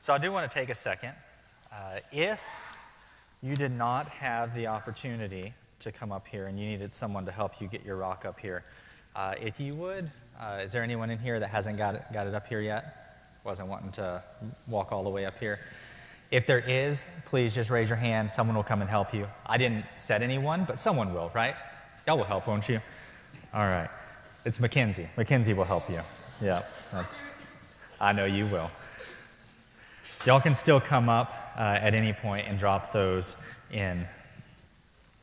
So I do want to take a second. If you did not have the opportunity to come up here and you needed someone to help you get your rock up here, if you would, is there anyone in here that hasn't got it up here yet? Wasn't wanting to walk all the way up here? If there is, please just raise your hand. Someone will come and help you. I didn't set anyone, but someone will, right? Y'all will help, won't you? All right. It's Mackenzie. Mackenzie will help you. Yeah, I know you will. Y'all can still come up at any point and drop those in.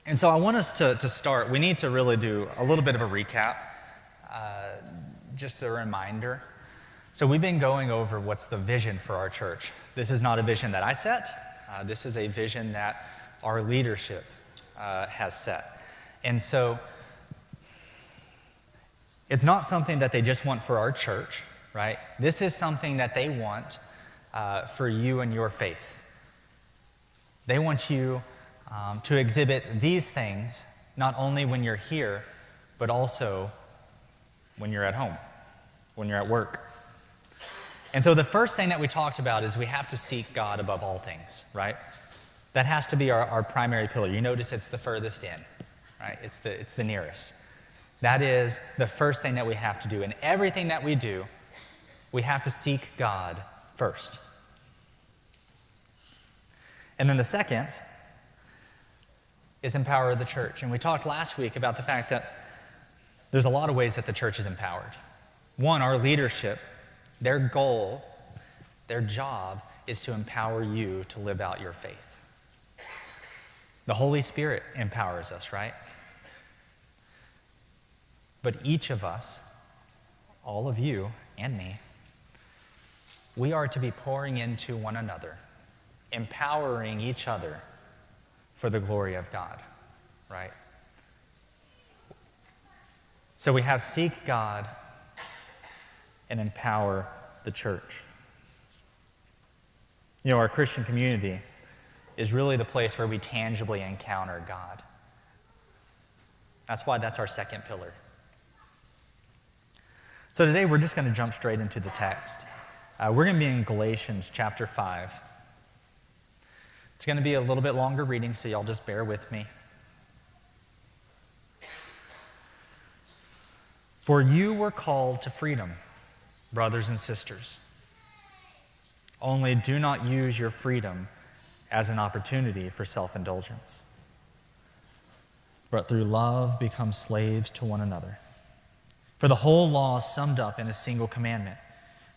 And so I want us to start. We need to really do a little bit of a recap, just a reminder. So we've been going over what's the vision for our church. This is not a vision that I set. This is a vision that our leadership has set. And so it's not something that they just want for our church, right? This is something that they want for you and your faith. They want you to exhibit these things not only when you're here, but also when you're at home, when you're at work. And so the first thing that we talked about is we have to seek God above all things, right? That has to be our primary pillar. You notice it's the furthest in, right? It's the nearest. That is the first thing that we have to do. In everything that we do, we have to seek God first. And then the second is empower the church. And we talked last week about the fact that there's a lot of ways that the church is empowered. One, our leadership, their goal, their job is to empower you to live out your faith. The Holy Spirit empowers us, right? But each of us, all of you and me, we are to be pouring into one another, empowering each other for the glory of God, right? So we have seek God and empower the church. You know, our Christian community is really the place where we tangibly encounter God. That's why that's our second pillar. So today we're just going to jump straight into the text. We're going to be in Galatians chapter 5. It's going to be a little bit longer reading, so y'all just bear with me. For you were called to freedom, brothers and sisters. Only do not use your freedom as an opportunity for self-indulgence, but through love become slaves to one another. For the whole law is summed up in a single commandment: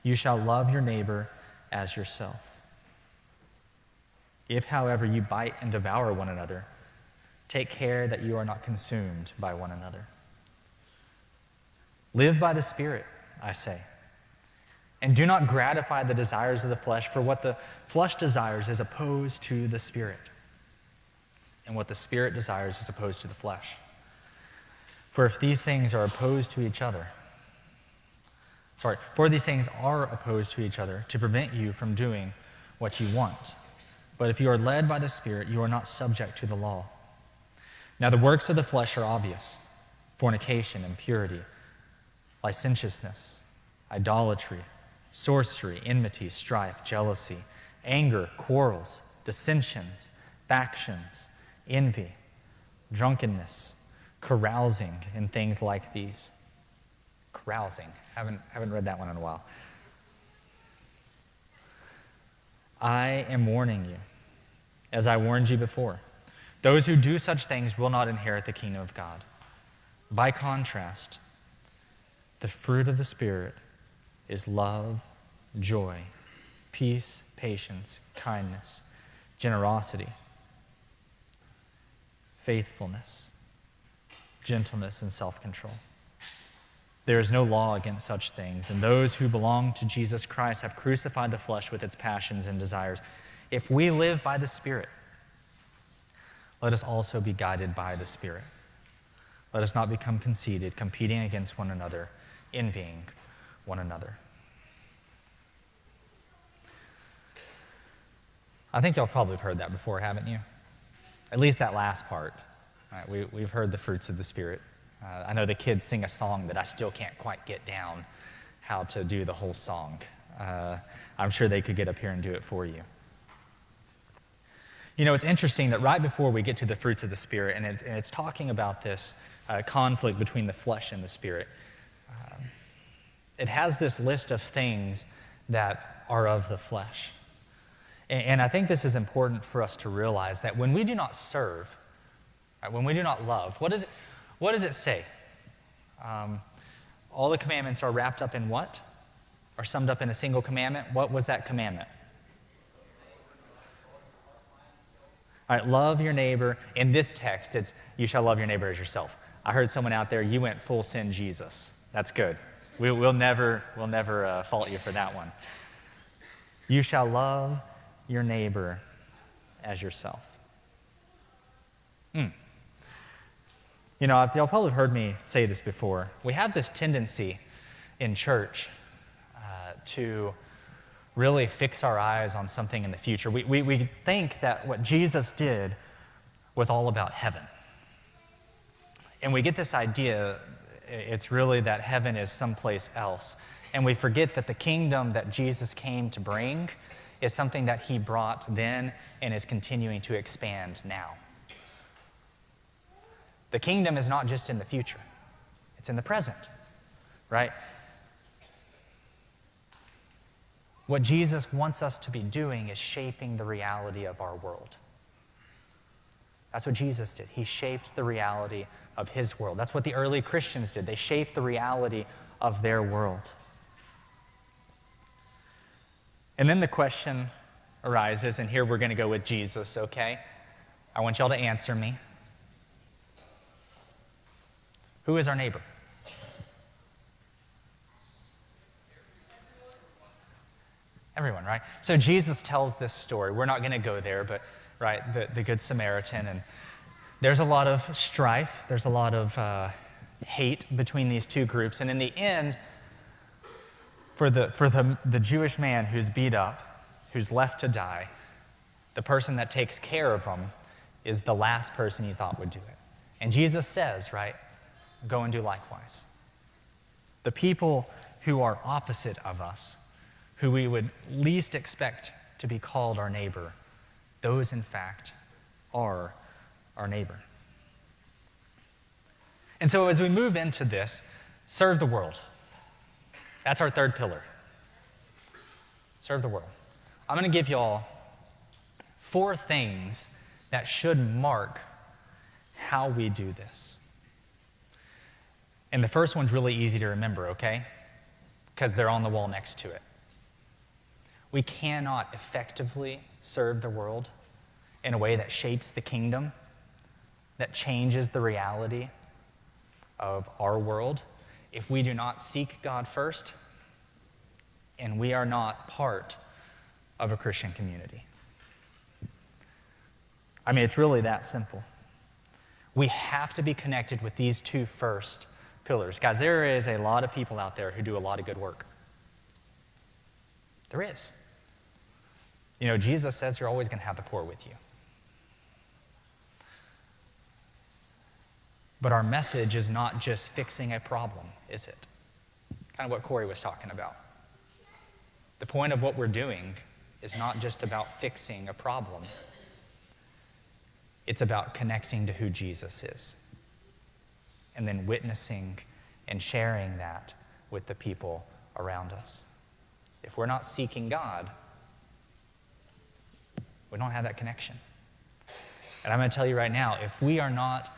you shall love your neighbor as yourself. If, however, you bite and devour one another, take care that you are not consumed by one another. Live by the Spirit, I say, and do not gratify the desires of the flesh, for what the flesh desires is opposed to the Spirit, and what the Spirit desires is opposed to the flesh. For these things are opposed to each other to prevent you from doing what you want. But if you are led by the Spirit, you are not subject to the law. Now the works of the flesh are obvious: fornication, impurity, licentiousness, idolatry, sorcery, enmity, strife, jealousy, anger, quarrels, dissensions, factions, envy, drunkenness, carousing, and things like these. Carousing. Haven't read that one in a while. I am warning you, as I warned you before. Those who do such things will not inherit the kingdom of God. By contrast, the fruit of the Spirit is love, joy, peace, patience, kindness, generosity, faithfulness, gentleness, and self-control. There is no law against such things, and those who belong to Jesus Christ have crucified the flesh with its passions and desires. If we live by the Spirit, let us also be guided by the Spirit. Let us not become conceited, competing against one another, envying one another. I think y'all probably have heard that before, haven't you? At least that last part. Right, we've heard the fruits of the Spirit. I know the kids sing a song that I still can't quite get down how to do the whole song. I'm sure they could get up here and do it for you. You know, it's interesting that right before we get to the fruits of the Spirit, and it's talking about this conflict between the flesh and the Spirit, it has this list of things that are of the flesh. And I think this is important for us to realize that when we do not serve, right, when we do not love, what does it say? All the commandments are wrapped up in what? Are summed up in a single commandment. What was that commandment? All right, love your neighbor. In this text, it's you shall love your neighbor as yourself. I heard someone out there, you went full sin Jesus. That's good. We'll never fault you for that one. You shall love your neighbor as yourself. You know, y'all probably have heard me say this before. We have this tendency in church to really fix our eyes on something in the future. We think that what Jesus did was all about heaven. And we get this idea, it's really that heaven is someplace else. And we forget that the kingdom that Jesus came to bring is something that he brought then and is continuing to expand now. The kingdom is not just in the future, it's in the present, right? What Jesus wants us to be doing is shaping the reality of our world. That's what Jesus did. He shaped the reality of his world. That's what the early Christians did. They shaped the reality of their world. And then the question arises, and here we're going to go with Jesus, okay? I want y'all to answer me. Who is our neighbor? Everyone, right? So Jesus tells this story. We're not going to go there, but, right, the Good Samaritan. And there's a lot of strife. There's a lot of hate between these two groups. And in the end, for the Jewish man who's beat up, who's left to die, the person that takes care of him is the last person he thought would do it. And Jesus says, right, go and do likewise. The people who are opposite of us, who we would least expect to be called our neighbor, those in fact are our neighbor. And so as we move into this, serve the world. That's our third pillar. Serve the world. I'm going to give y'all 4 things that should mark how we do this. And the first one's really easy to remember, okay? Because they're on the wall next to it. We cannot effectively serve the world in a way that shapes the kingdom, that changes the reality of our world, if we do not seek God first and we are not part of a Christian community. I mean, it's really that simple. We have to be connected with these 2 first pillars. Guys, there is a lot of people out there who do a lot of good work. There is. You know, Jesus says you're always going to have the poor with you. But our message is not just fixing a problem, is it? Kind of what Corey was talking about. The point of what we're doing is not just about fixing a problem. It's about connecting to who Jesus is. And then witnessing and sharing that with the people around us. If we're not seeking God, we don't have that connection. And I'm going to tell you right now, if we are not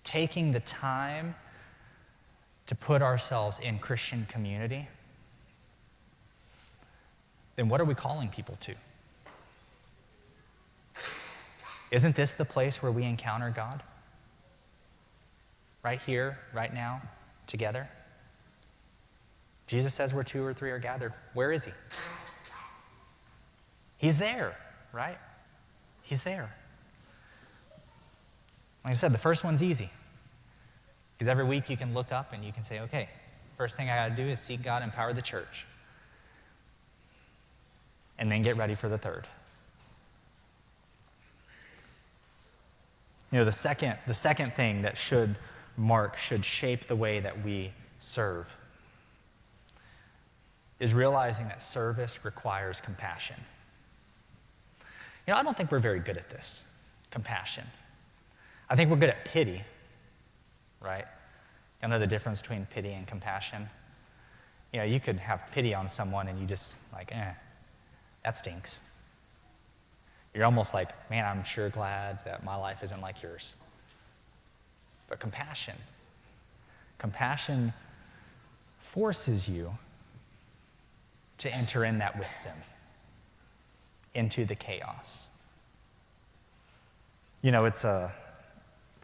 taking the time to put ourselves in Christian community, then what are we calling people to? Isn't this the place where we encounter God? Right here, right now, together? Jesus says where 2 or 3 are gathered. Where is he? He's there, right? He's there. Like I said, the first one's easy. Because every week you can look up and you can say, okay, first thing I got to do is seek God and empower the church. And then get ready for the third. You know, the second thing that should shape the way that we serve is realizing that service requires compassion. I don't think we're very good at this, compassion. I think we're good at pity, right? You know the difference between pity and compassion? You could have pity on someone and you just that stinks. You're almost like, man, I'm sure glad that my life isn't like yours. But compassion forces you to enter in that with them, into the chaos. It's a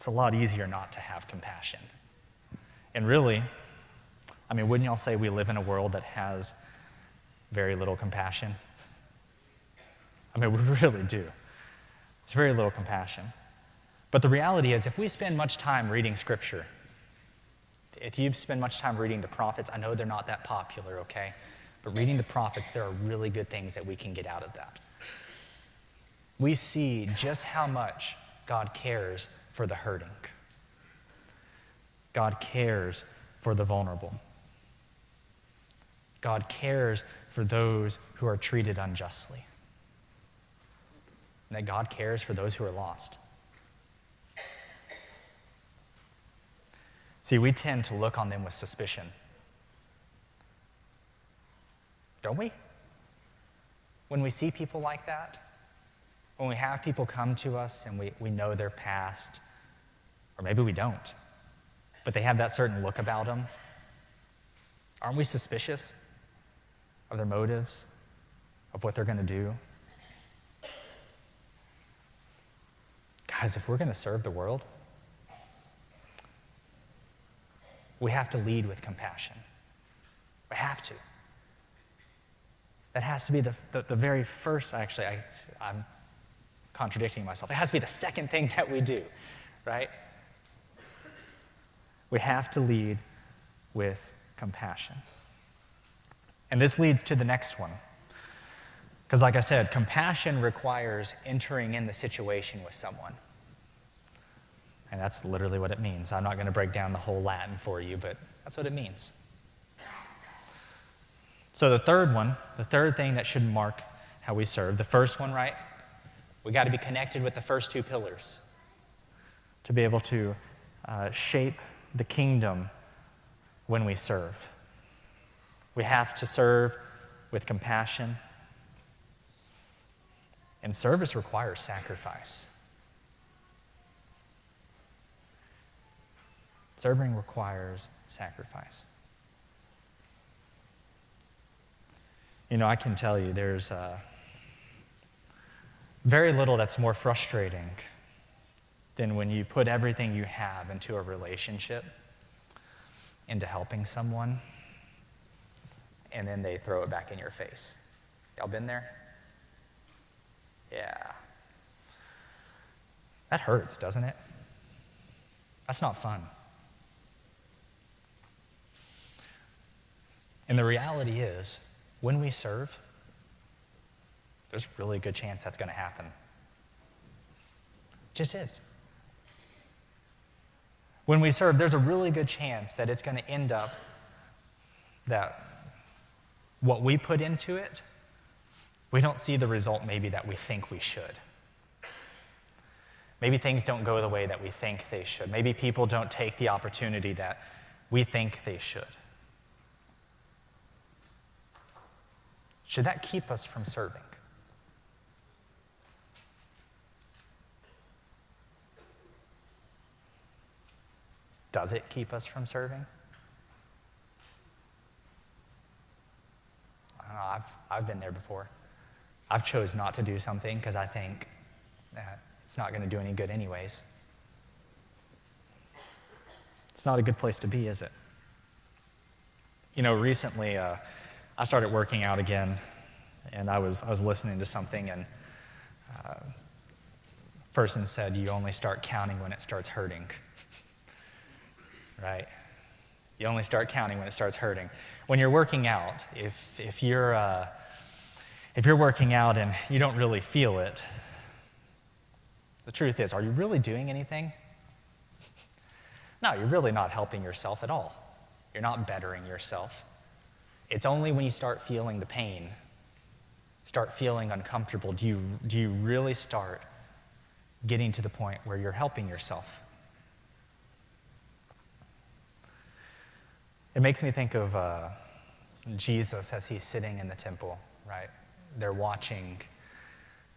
lot easier not to have compassion. And really, wouldn't y'all say we live in a world that has very little compassion? We really do. It's very little compassion. But the reality is, if we spend much time reading Scripture, if you spend much time reading the prophets, I know they're not that popular, okay? But reading the prophets, there are really good things that we can get out of that. We see just how much God cares for the hurting. God cares for the vulnerable. God cares for those who are treated unjustly. And that God cares for those who are lost. See, we tend to look on them with suspicion. Don't we? When we see people like that, when we have people come to us and we know their past, or maybe we don't, but they have that certain look about them, aren't we suspicious of their motives, of what they're going to do? Guys, if we're going to serve the world, we have to lead with compassion. We have to. That has to be the very first, actually, I'm contradicting myself. It has to be the second thing that we do, right? We have to lead with compassion. And this leads to the next one. Because like I said, compassion requires entering in the situation with someone. And that's literally what it means. I'm not going to break down the whole Latin for you, but that's what it means. So the third thing that should mark how we serve, the first one, right? We got to be connected with the first two pillars to be able to shape the kingdom when we serve. We have to serve with compassion. And service requires sacrifice. Serving requires sacrifice. I can tell you there's very little that's more frustrating than when you put everything you have into a relationship, into helping someone, and then they throw it back in your face. Y'all been there? Yeah. That hurts, doesn't it? That's not fun. And the reality is, when we serve, there's a really good chance that's going to happen. It just is. When we serve, there's a really good chance that it's going to end up that what we put into it, we don't see the result maybe that we think we should. Maybe things don't go the way that we think they should. Maybe people don't take the opportunity that we think they should. Should that keep us from serving? Does it keep us from serving? I don't know, I've been there before. I've chose not to do something because I think it's not going to do any good anyways. It's not a good place to be, is it? Recently, I started working out again, and I was listening to something, and a person said, you only start counting when it starts hurting. Right? You only start counting when it starts hurting. When you're working out, if you're working out and you don't really feel it, the truth is, are you really doing anything? No, you're really not helping yourself at all. You're not bettering yourself. It's only when you start feeling the pain, start feeling uncomfortable, do you really start getting to the point where you're helping yourself. It makes me think of Jesus as he's sitting in the temple, right? They're watching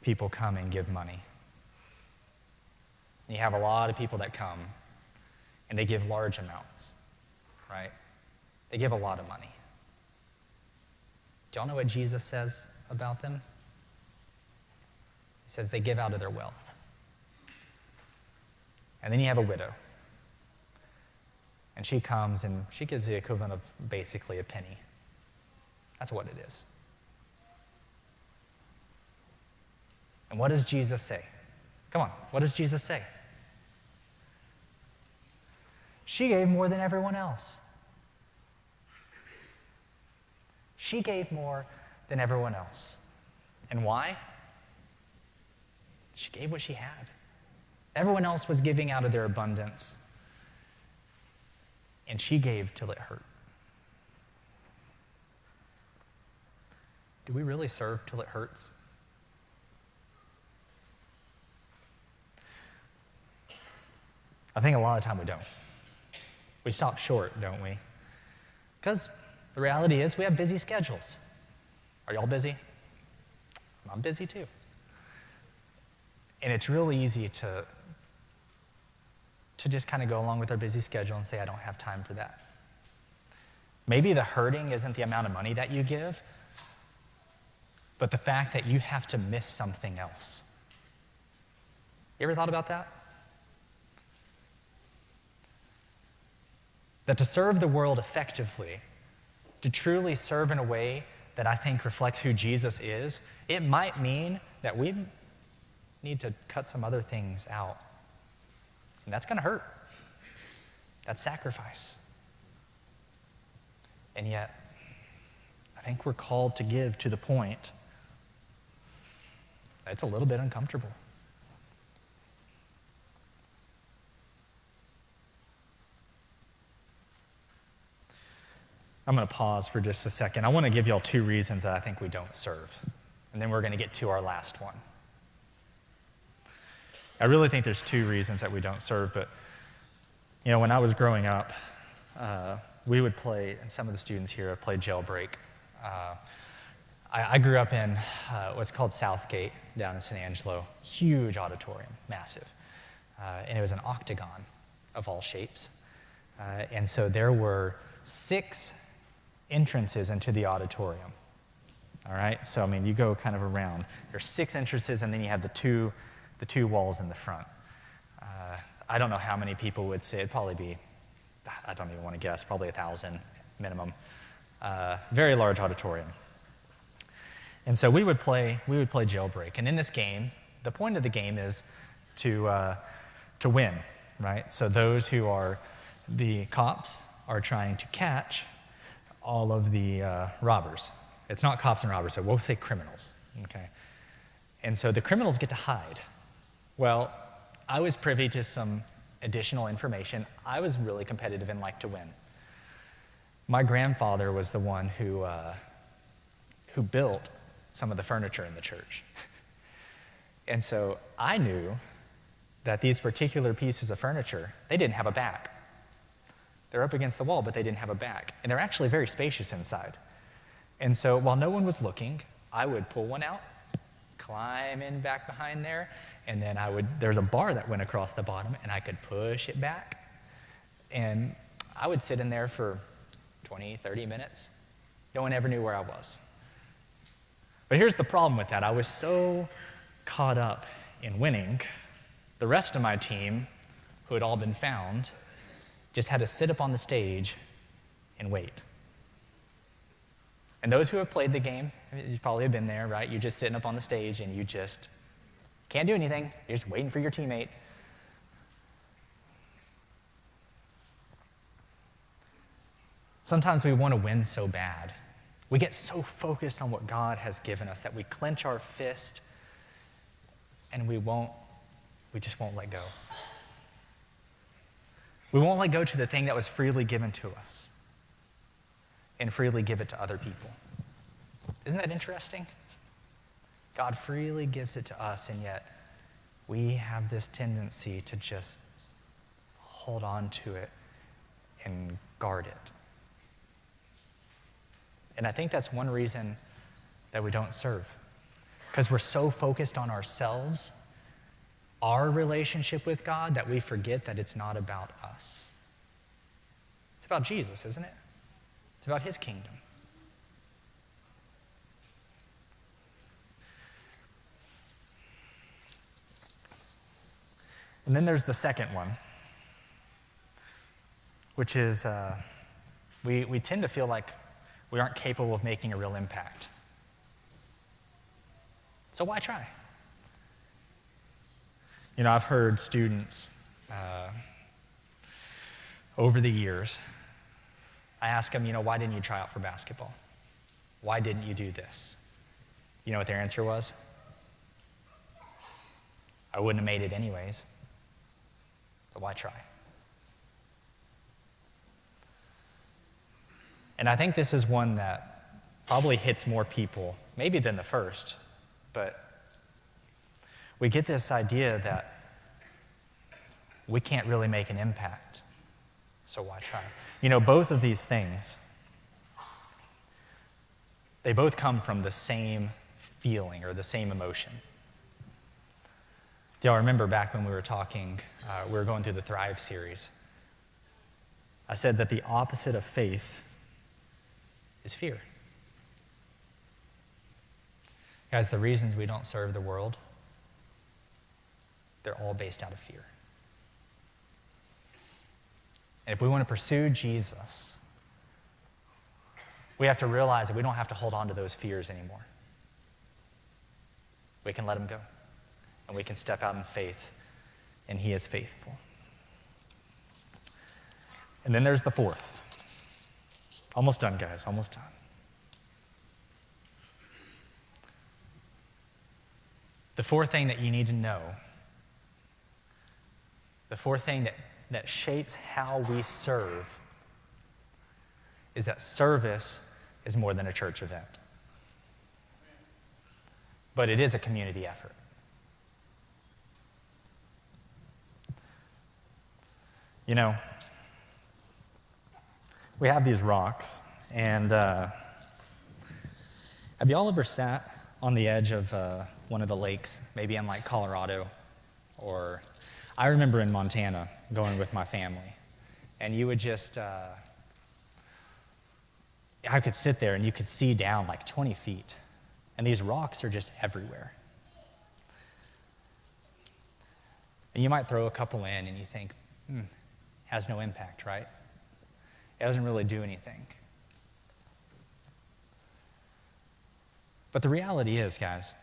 people come and give money. You have a lot of people that come, and they give large amounts, right? They give a lot of money. Do y'all know what Jesus says about them? He says they give out of their wealth. And then you have a widow. And she comes and she gives the equivalent of basically a penny. That's what it is. And what does Jesus say? Come on, what does Jesus say? She gave more than everyone else. She gave more than everyone else. And why? She gave what she had. Everyone else was giving out of their abundance. And she gave till it hurt. Do we really serve till it hurts? I think a lot of the time we don't. We stop short, don't we? Because the reality is we have busy schedules. Are y'all busy? I'm busy too. And it's really easy to just kind of go along with our busy schedule and say, I don't have time for that. Maybe the hurting isn't the amount of money that you give, but the fact that you have to miss something else. You ever thought about that? That to serve the world effectively, to truly serve in a way that I think reflects who Jesus is, it might mean that we need to cut some other things out. And that's going to hurt. That's sacrifice. And yet, I think we're called to give to the point that it's a little bit uncomfortable. I'm going to pause for just a second. I want to give y'all 2 reasons that I think we don't serve. And then we're going to get to our last one. I really think there's 2 reasons that we don't serve, but when I was growing up, we would play, and some of the students here have played Jailbreak. I grew up in what's called Southgate down in San Angelo. Huge auditorium, massive. And it was an octagon of all shapes. And so there were 6 entrances into the auditorium. All right? So, you go kind of around. There's 6 entrances, and then you have the two walls in the front. I don't know how many people would say. It'd probably be, I don't even want to guess, probably 1,000 minimum. Very large auditorium. And so we would play Jailbreak. And in this game, the point of the game is to win, right? So those who are the cops are trying to catch all of the robbers. It's not cops and robbers, so we'll say criminals, okay? And so the criminals get to hide. Well, I was privy to some additional information. I was really competitive and liked to win. My grandfather was the one who built some of the furniture in the church. And so I knew that these particular pieces of furniture, they didn't have a back. They're up against the wall, but they didn't have a back. And they're actually very spacious inside. And so while no one was looking, I would pull one out, climb in back behind there, and then there's a bar that went across the bottom, and I could push it back. And I would sit in there for 20, 30 minutes. No one ever knew where I was. But here's the problem with that. I was so caught up in winning, the rest of my team, who had all been found, just had to sit up on the stage and wait. And those who have played the game, you probably have been there, right? You're just sitting up on the stage and you just can't do anything. You're just waiting for your teammate. Sometimes we want to win so bad. We get so focused on what God has given us that we clench our fist and we just won't let go. We won't let go to the thing that was freely given to us. and freely give it to other people. Isn't that interesting? God freely gives it to us, and yet we have this tendency to just hold on to it and guard it. And I think that's one reason that we don't serve. Because we're so focused on ourselves, our relationship with God, that we forget that it's not about us. It's about Jesus, isn't it? It's about his kingdom. And then there's the second one, which is we tend to feel like we aren't capable of making a real impact. So why try? You know, I've heard students over the years, I ask them, why didn't you try out for basketball? Why didn't you do this? You know what their answer was? I wouldn't have made it anyways. So why try? And I think this is one that probably hits more people, maybe than the first, but we get this idea that we can't really make an impact, so why try? Both of these things, they both come from the same feeling or the same emotion. Do y'all remember back when we were talking, we were going through the Thrive series, I said that the opposite of faith is fear. Guys, the reasons we don't serve the world, they're all based out of fear. And if we want to pursue Jesus, we have to realize that we don't have to hold on to those fears anymore. We can let them go. And we can step out in faith, and he is faithful. And then there's the fourth. Almost done, guys, almost done. The fourth thing that you need to know, the fourth thing that shapes how we serve, is that service is more than a church event. But it is a community effort. We have these rocks, and have y'all ever sat on the edge of one of the lakes, maybe in like Colorado, or I remember in Montana going with my family, and you would just, I could sit there and you could see down like 20 feet, and these rocks are just everywhere. And you might throw a couple in and you think, has no impact, right? It doesn't really do anything. But the reality is, guys,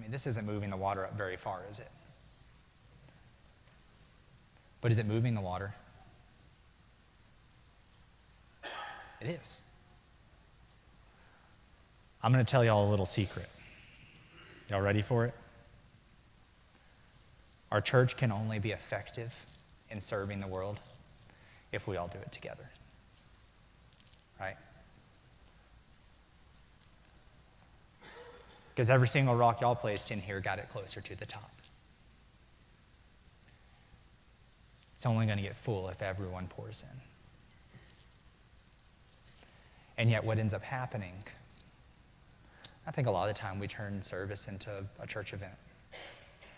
this isn't moving the water up very far, is it? But is it moving the water? It is. I'm going to tell y'all a little secret. Y'all ready for it? Our church can only be effective in serving the world if we all do it together. Right? Because every single rock y'all placed in here got it closer to the top. It's only going to get full if everyone pours in. And yet what ends up happening, I think a lot of the time we turn service into a church event.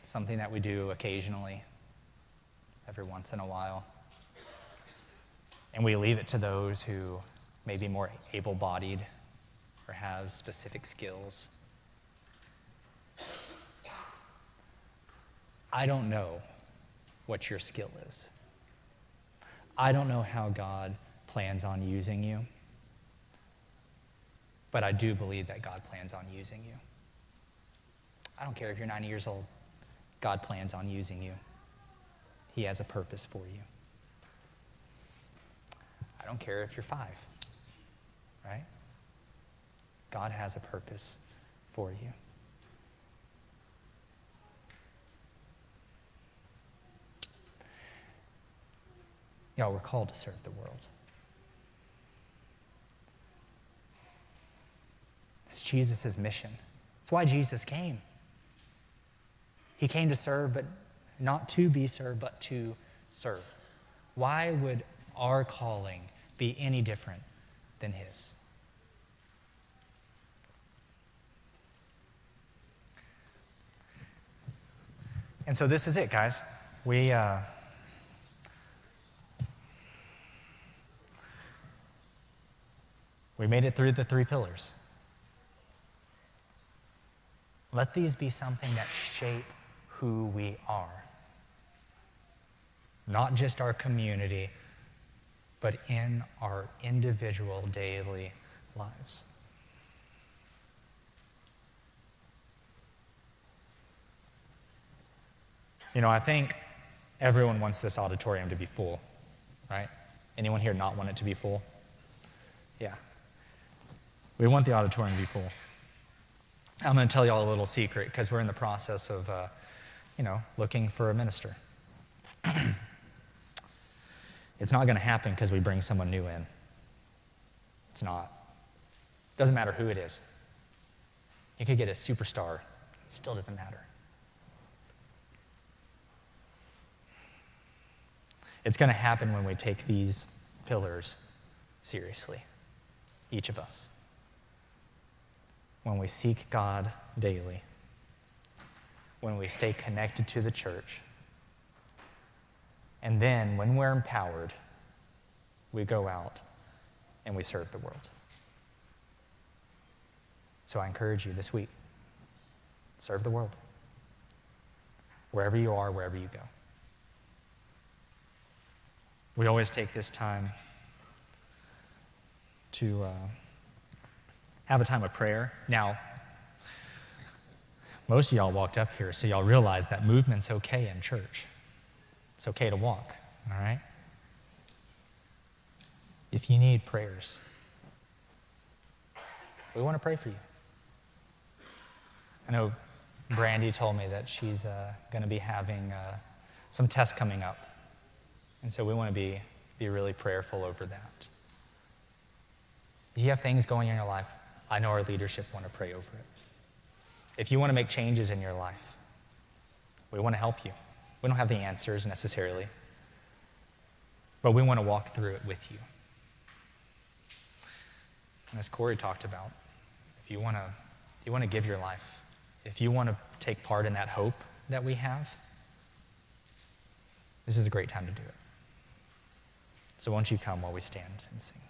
Something that we do occasionally, every once in a while. And we leave it to those who may be more able-bodied or have specific skills. I don't know what your skill is. I don't know how God plans on using you. But I do believe that God plans on using you. I don't care if you're 90 years old. God plans on using you. He has a purpose for you. I don't care if you're 5, right? God has a purpose for you. Y'all, we're called to serve the world. Jesus' mission. It's why Jesus came. He came to serve, but not to be served, but to serve. Why would our calling be any different than his? And so this is it, guys. We made it through the 3 pillars. Let these be something that shape who we are. Not just our community, but in our individual daily lives. You know, I think everyone wants this auditorium to be full, right? Anyone here not want it to be full? Yeah. We want the auditorium to be full. I'm going to tell you all a little secret because we're in the process of, looking for a minister. It's not going to happen because we bring someone new in. It's not. Doesn't matter who it is. You could get a superstar. It still doesn't matter. It's going to happen when we take these pillars seriously, each of us. When we seek God daily, when we stay connected to the church, and then when we're empowered, we go out and we serve the world. So I encourage you this week, serve the world. Wherever you are, wherever you go. We always take this time to have a time of prayer. Now, most of y'all walked up here, so y'all realize that movement's okay in church. It's okay to walk, all right? If you need prayers, we want to pray for you. I know Brandy told me that she's going to be having some tests coming up. And so we want to be really prayerful over that. If you have things going in your life, I know our leadership want to pray over it. If you want to make changes in your life, we want to help you. We don't have the answers necessarily, but we want to walk through it with you. And as Corey talked about, if you want to give your life, if you want to take part in that hope that we have, this is a great time to do it. So won't you come while we stand and sing?